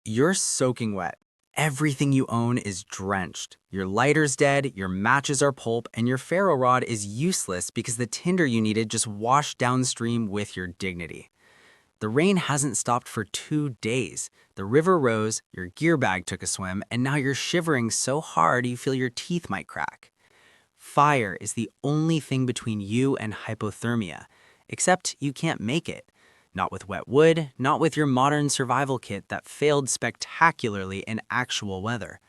You're soaking wet. Everything you own is drenched. Your lighter's dead, your matches are pulp, and your ferro rod is useless because the tinder you needed just washed downstream with your dignity. The rain hasn't stopped for 2 days. The river rose, your gear bag took a swim, and now you're shivering so hard you feel your teeth might crack. Fire is the only thing between you and hypothermia, except you can't make it. Not with wet wood, not with your modern survival kit that failed spectacularly in actual weather.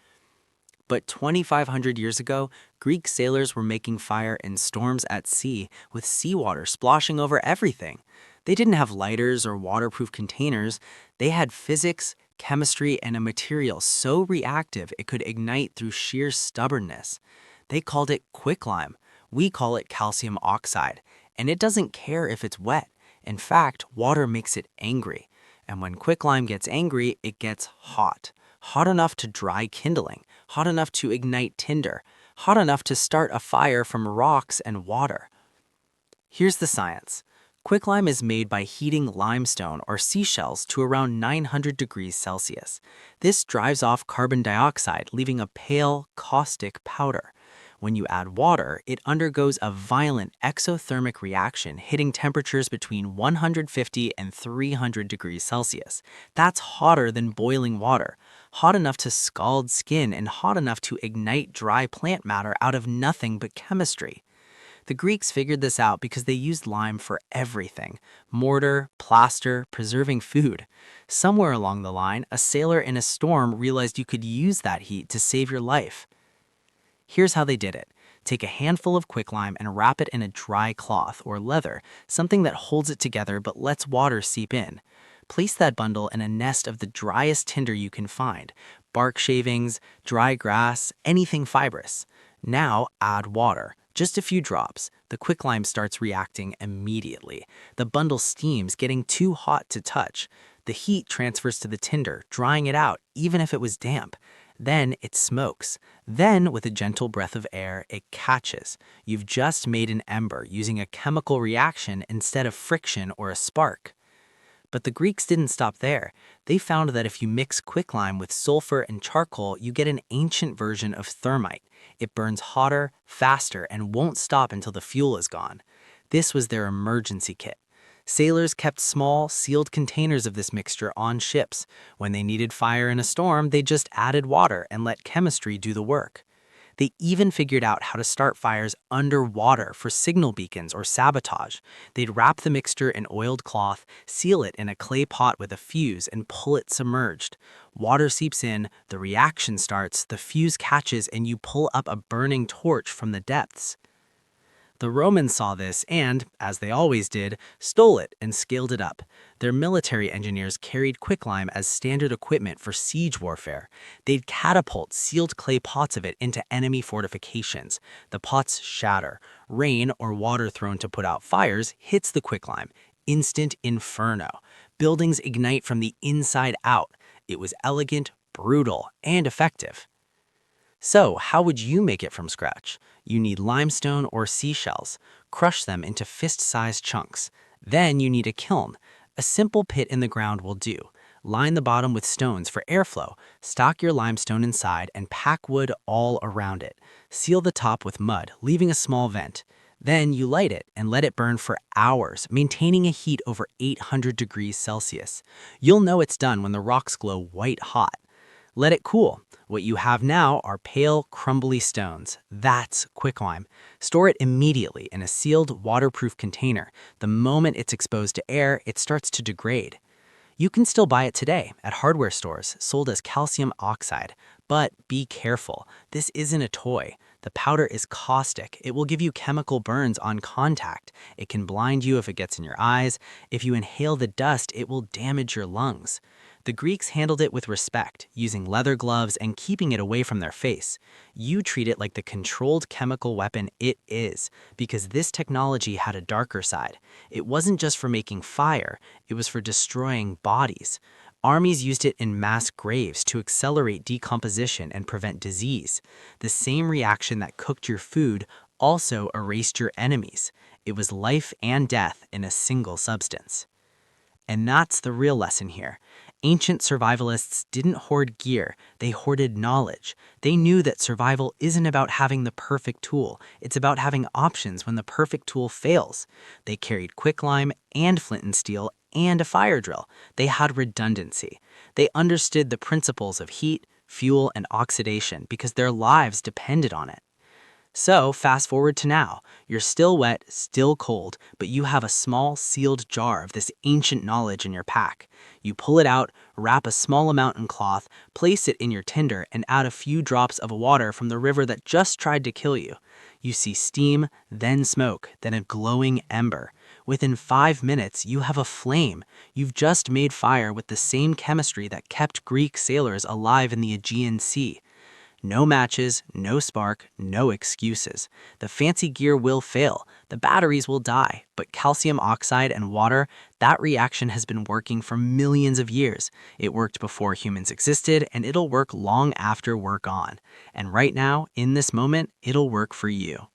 But 2,500 years ago, Greek sailors were making fire in storms at sea with seawater splashing over everything. They didn't have lighters or waterproof containers. They had physics, chemistry, and a material so reactive it could ignite through sheer stubbornness. They called it quicklime. We call it calcium oxide. And it doesn't care if it's wet. In fact, water makes it angry. And when quicklime gets angry, it gets hot. Hot enough to dry kindling, hot enough to ignite tinder, hot enough to start a fire from rocks and water. Here's the science. Quicklime is made by heating limestone or seashells to around 900 degrees Celsius. This drives off carbon dioxide, leaving a pale, caustic powder. When you add water, it undergoes a violent exothermic reaction hitting temperatures between 150 and 300 degrees Celsius. That's hotter than boiling water, hot enough to scald skin and hot enough to ignite dry plant matter out of nothing but chemistry. The Greeks figured this out because they used lime for everything: mortar, plaster, preserving food. Somewhere along the line, a sailor in a storm realized you could use that heat to save your life. Here's how they did it. Take a handful of quicklime and wrap it in a dry cloth or leather, something that holds it together but lets water seep in. Place that bundle in a nest of the driest tinder you can find: bark shavings, dry grass, anything fibrous. Now add water, just a few drops. The quicklime starts reacting immediately. The bundle steams, getting too hot to touch. The heat transfers to the tinder, drying it out, even if it was damp. Then it smokes. Then, with a gentle breath of air, it catches. You've just made an ember using a chemical reaction instead of friction or a spark. But the Greeks didn't stop there. They found that if you mix quicklime with sulfur and charcoal, you get an ancient version of thermite. It burns hotter, faster, and won't stop until the fuel is gone. This was their emergency kit. Sailors kept small, sealed containers of this mixture on ships. When they needed fire in a storm, they just added water and let chemistry do the work. They even figured out how to start fires underwater for signal beacons or sabotage. They'd wrap the mixture in oiled cloth, seal it in a clay pot with a fuse, and pull it submerged. Water seeps in, the reaction starts, the fuse catches, and you pull up a burning torch from the depths. The Romans saw this and, as they always did, stole it and scaled it up. Their military engineers carried quicklime as standard equipment for siege warfare. They'd catapult sealed clay pots of it into enemy fortifications. The pots shatter. Rain or water thrown to put out fires hits the quicklime. Instant inferno. Buildings ignite from the inside out. It was elegant, brutal, and effective. So, how would you make it from scratch? You need limestone or seashells. Crush them into fist-sized chunks. Then you need a kiln. A simple pit in the ground will do. Line the bottom with stones for airflow. Stock your limestone inside and pack wood all around it. Seal the top with mud, leaving a small vent. Then you light it and let it burn for hours, maintaining a heat over 800 degrees Celsius. You'll know it's done when the rocks glow white hot. Let it cool. What you have now are pale, crumbly stones. That's quicklime. Store it immediately in a sealed, waterproof container. The moment it's exposed to air, it starts to degrade. You can still buy it today at hardware stores, sold as calcium oxide. But be careful. This isn't a toy. The powder is caustic. It will give you chemical burns on contact. It can blind you if it gets in your eyes. If you inhale the dust, it will damage your lungs. The Greeks handled it with respect, using leather gloves and keeping it away from their face. You treat it like the controlled chemical weapon it is, because this technology had a darker side. It wasn't just for making fire, it was for destroying bodies. Armies used it in mass graves to accelerate decomposition and prevent disease. The same reaction that cooked your food also erased your enemies. It was life and death in a single substance. And that's the real lesson here. Ancient survivalists didn't hoard gear, they hoarded knowledge. They knew that survival isn't about having the perfect tool, it's about having options when the perfect tool fails. They carried quicklime and flint and steel and a fire drill. They had redundancy. They understood the principles of heat, fuel, and oxidation because their lives depended on it. So, fast forward to now. You're still wet, still cold, but you have a small sealed jar of this ancient knowledge in your pack. You pull it out, wrap a small amount in cloth, place it in your tinder, and add a few drops of water from the river that just tried to kill you. You see steam, then smoke, then a glowing ember. Within 5 minutes, you have a flame. You've just made fire with the same chemistry that kept Greek sailors alive in the Aegean Sea. No matches, no spark, no excuses. The fancy gear will fail, the batteries will die, but calcium oxide and water, that reaction has been working for millions of years. It worked before humans existed, and it'll work long after we're gone. And right now, in this moment, it'll work for you.